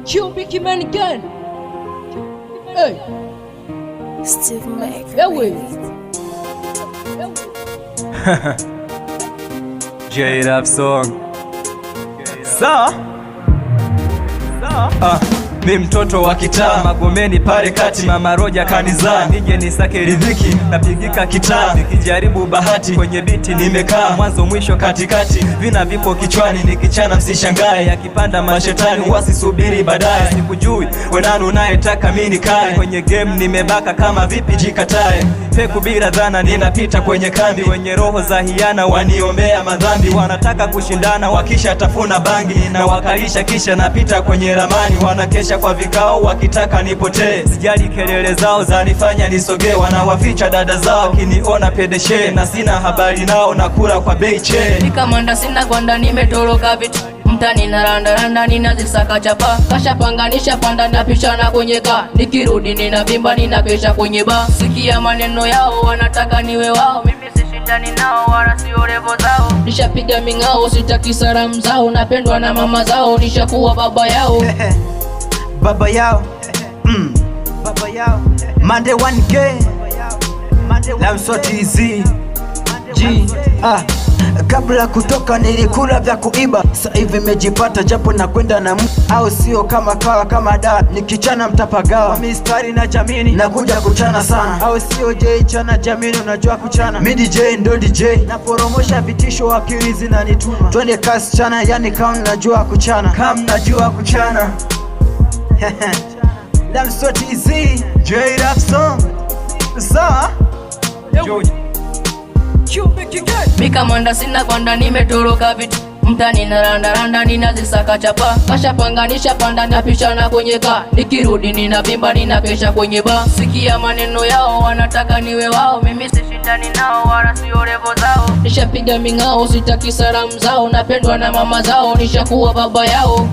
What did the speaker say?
Cubic man gun. Hey. Steve Mac. J-Rap song. Mi mtoto wa kitaa, Magomeni pale kati, Mama Roja kanizaa, nije nisake riziki, napigika kitaa, nikijaribu bahati, kwenye biti nimekaa, mwanzo mwisho katikati, vina vipo kichwani, nikichana msishangae, yakipanda mashetani wasisubiri baadaye, sikujui wenanu unayetaka mimi nikae, kwenye game nimebaka kama vipi jikatae, peku bila dhana ninapita kwenye kambi, wenye roho za hiana waniombea madhambi, wanataka kushindana wakisha tafuna bangi, na wakalisha kisha napita kwenye ramani, wanakesha kwa vikao wakitaka nipotee, sijali kelele zao zanifanya nisogee, wanawaficha dada zao kiniona pedeshe, na sina habari nao nakula kwa bei che. Nikamanda sina gwanda nimetoroka vitu mtani na randa ninazisaka chapa, kasha panganisha panda napishana kwenye ka, nikirudi ninavimba ninapesha kwenye ba, sikia maneno yao wanataka niwe wao, mimi sishindani nao wala sio levo zao, nishapiga mingao sitaki salamu zao, napendwa na mama zao nishakuwa baba yao. Baba yao, Baba yao, Monday 1K, Lamsoti easy G. Kabla kutoka nilikula vya kuiba, sasa hivi nimejipata japo na kwenda na au sio kama kawa kama da, nikichana mtapagawa, mistari na jamini nakuja kuchana sana, au sio J chana jamini unajua kuchana, mi DJ ndo DJ na poromosha vitisho, akili zinanituma twende kasi chana, yani kama najua kuchana, Lamsoti easy J-Rap song. Mikamanda sina kwanda nimetoroka vitu mtani na randa ninazisaka chapa, kasha panganisha panda napishana kwenye ka, nikirudi ninavimba ninapesha kwenye ba, sikia maneno yao wanataka niwe wao, mimi sishindani nao wala sio levo zao, nishapiga mingao sitaki salamu zao, napendwa na mama zao nishakuwa baba yao.